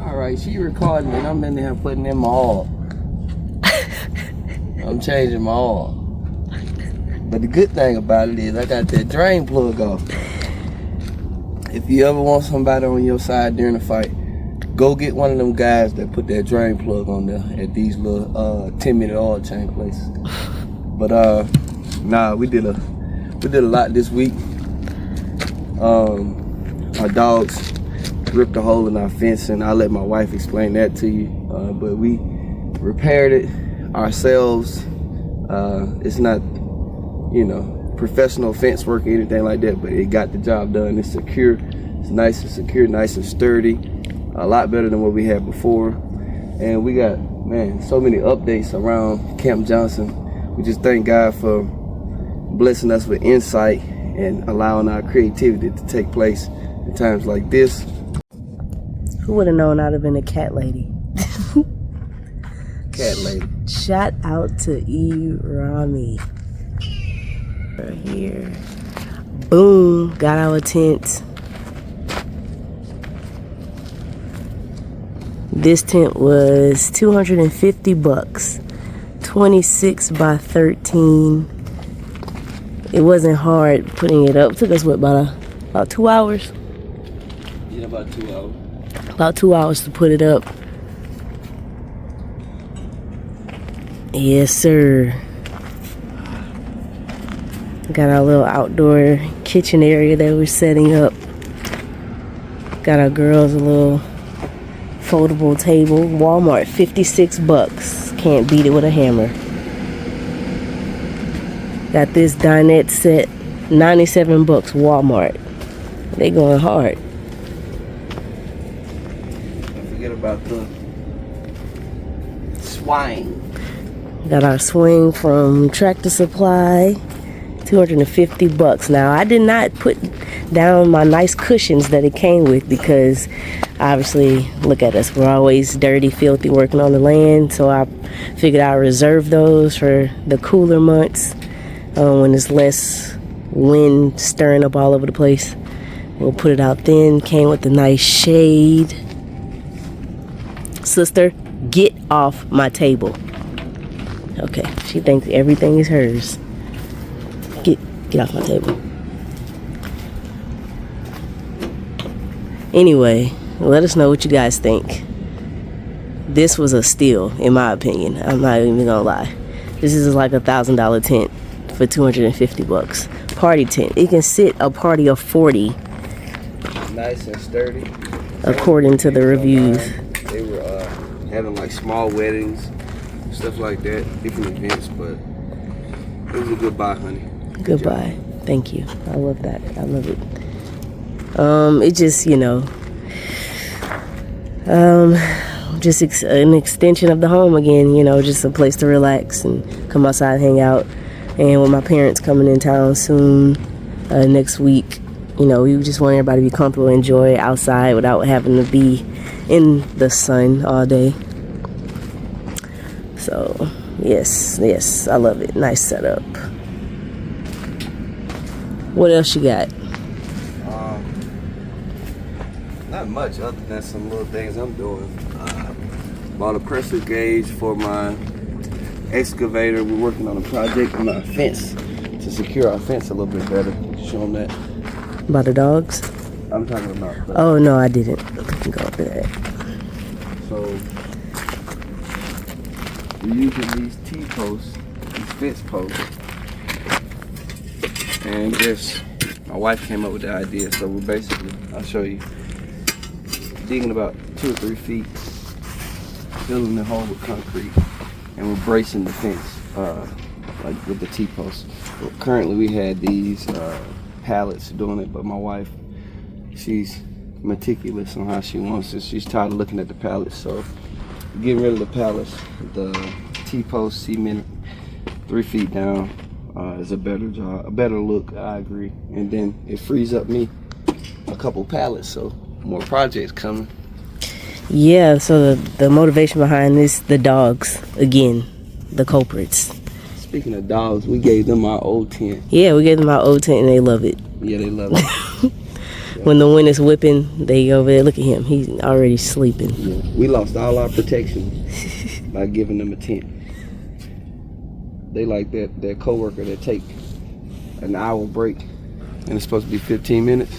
Alright, she recording and I'm in there putting in my oil. I'm changing my oil. But the good thing about it is I got that drain plug off. If you ever want somebody on your side during a fight, go get one of them guys that put that drain plug on there at these little 10-minute oil change places. But nah, we did a lot this week. Our dogs ripped a hole in our fence, and I'll let my wife explain that to you. But we repaired it ourselves. It's not, you know, professional fence work or anything like that, but it got the job done. It's secure. It's nice and secure, nice and sturdy. A lot better than what we had before. And we got, man, so many updates around Camp Johnson. We just thank God for blessing us with insight and allowing our creativity to take place in times like this. Who would have known I'd have been a cat lady? Cat lady. Shout out to E. Rami. Right here. Boom. Got our tent. This tent was $250. 26 by 13. It wasn't hard putting it up. It took us what, about 2 hours? Yeah, about 2 hours. About 2 hours to put it up. Yes, sir. Got our little outdoor kitchen area that we're setting up. Got our girls a little foldable table. Walmart, $56. Can't beat it with a hammer. Got this dinette set, $97. Walmart. They going hard. Don't forget about the swine. Got our swing from Tractor Supply, $250. Now, I did not put down my nice cushions that it came with because obviously, look at us, we're always dirty, filthy, working on the land. So I figured I'd reserve those for the cooler months when there's less wind stirring up all over the place. We'll put it out then. Came with a nice shade. Sister, get off my table. Okay, she thinks everything is hers. Get off my table. Anyway, let us know what you guys think. This was a steal, in my opinion. I'm not even gonna lie. This is like $1,000 tent for $250. Party tent. It can sit a party of 40. Nice and sturdy. According to the reviews. They were having like small weddings, stuff like that, different events, but it was a good buy, honey. Goodbye. Thank you. I love that. I love it. It just, you know, just an extension of the home again, you know, just a place to relax and come outside and hang out. And with my parents coming in town soon, next week, you know, we just want everybody to be comfortable and enjoy outside without having to be in the sun all day. So, yes, I love it. Nice setup. What else you got? Not much other than some little things I'm doing. Bought a pressure gauge for my excavator. We're working on a project on our fence to secure our fence a little bit better. Show them that. About the dogs? I'm talking about. Oh no, I didn't. We can go over that. So we're using these T-posts, these fence posts, and this. My wife came up with the idea. So we're basically, I'll show you, digging about 2 or 3 feet, filling the hole with concrete, and we're bracing the fence like with the T-posts. Well, currently we had these pallets doing it, but my wife, she's meticulous on how she wants it. She's tired of looking at the pallets, so getting rid of the pallets. The T-post cement 3 feet down is a better job, a better look. I agree, and then it frees up me a couple pallets, so more projects coming. Yeah, so the motivation behind this, the dogs, again, the culprits. Speaking of dogs, we gave them our old tent. Yeah, we gave them our old tent and they love it. Yeah, they love it. when the wind is whipping, they go over there. Look at him. He's already sleeping. Yeah. We lost all our protection by giving them a tent. They like that coworker that take an hour break and it's supposed to be 15 minutes.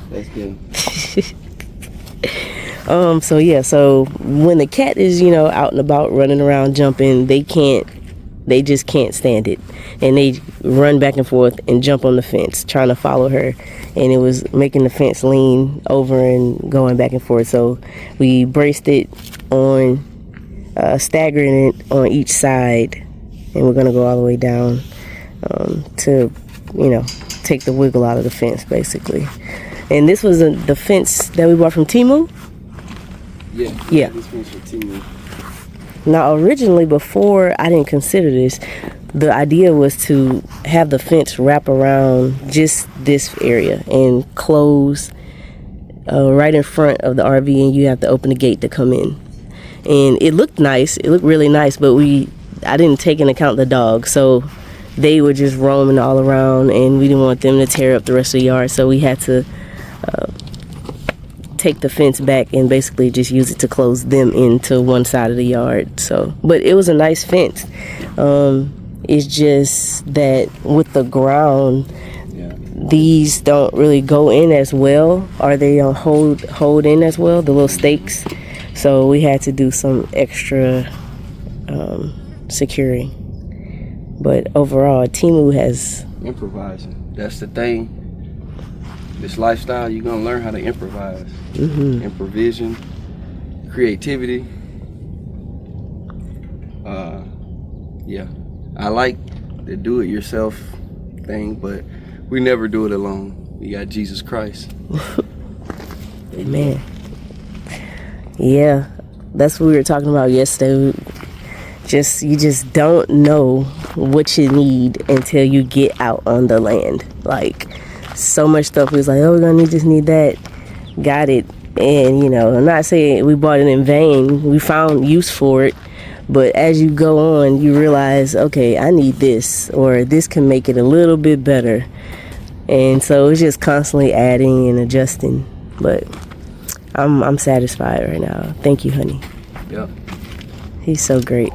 That's them. So yeah, so when the cat is, out and about running around jumping, they just can't stand it. And they run back and forth and jump on the fence trying to follow her. And it was making the fence lean over and going back and forth. So we braced it on, staggering it on each side. And we're going to go all the way down to, take the wiggle out of the fence, basically. And this was the fence that we bought from Temu? Yeah. This one's from Temu. Now, originally, before I didn't consider this, the idea was to have the fence wrap around just this area and close right in front of the RV, and you have to open the gate to come in. And it looked nice. It looked really nice, but I didn't take into account the dogs, so they were just roaming all around, and we didn't want them to tear up the rest of the yard, so we had to take the fence back and basically just use it to close them into one side of the yard. So, but it was a nice fence. It's just that with the ground, these don't really go in as well, or they don't hold in as well, the little stakes. So we had to do some extra securing. But overall, Temu has improvising. That's the thing. This lifestyle, you're gonna learn how to improvise. Improvisation, creativity. Yeah, I like the do-it-yourself thing, but we never do it alone. We got Jesus Christ. Amen. Yeah, that's what we were talking about yesterday. You just don't know what you need until you get out on the land. Like, so much stuff was like, oh, we're gonna need that. Got it. And I'm not saying we bought it in vain. We found use for it. But as you go on, you realize, okay, I need this, or this can make it a little bit better. And so it's just constantly adding and adjusting. But I'm satisfied right now. Thank you, honey. Yep. He's so great.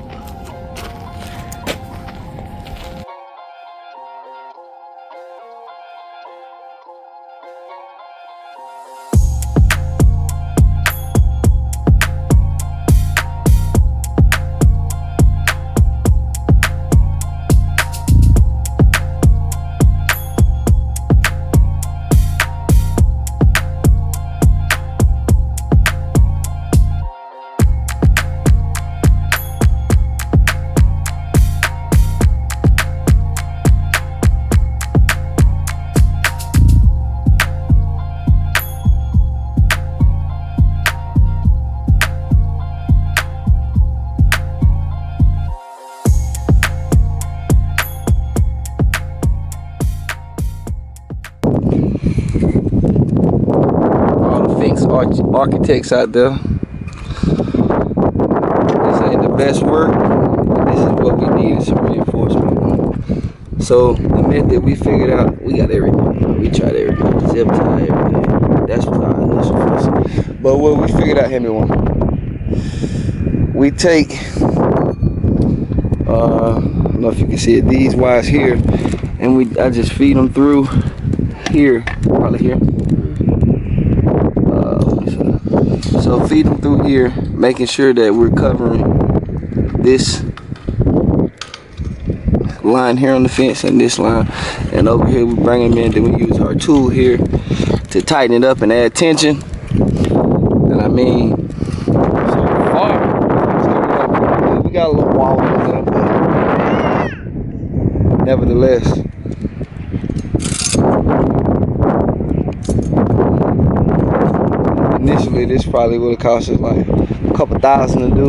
Architects out there. This ain't the best work, but this is what we need, some reinforcement. So the method we figured out, we got everything. We tried everything. Zip tie, everything. That's what our initial first. But what we figured out, we take I don't know if you can see it, these wires here, and I just feed them through here, probably here. So feed them through here, making sure that we're covering this line here on the fence and this line, and over here we bring them in. Then we use our tool here to tighten it up and add tension. And I mean, so far it's coming out pretty good. We got a little wall in there, but nevertheless. Initially, this probably would have cost us like a couple $1,000 to do.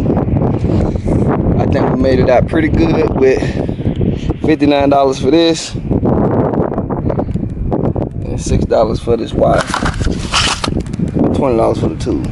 I think we made it out pretty good with $59 for this and $6 for this wire, $20 for the tool.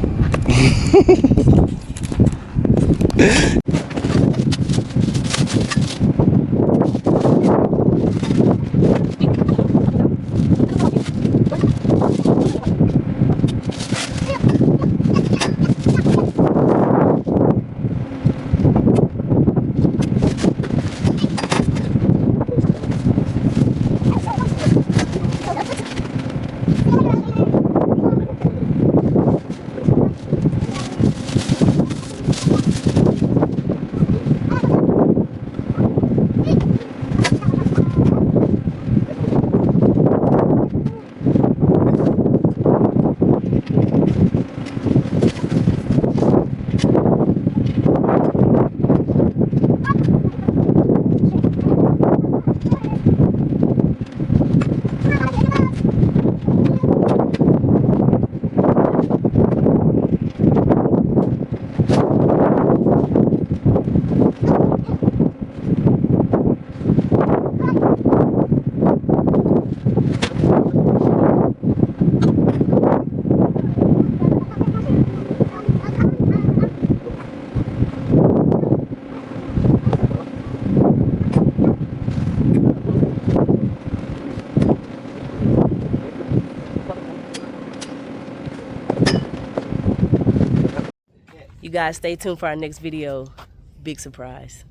You guys stay tuned for our next video. Big surprise.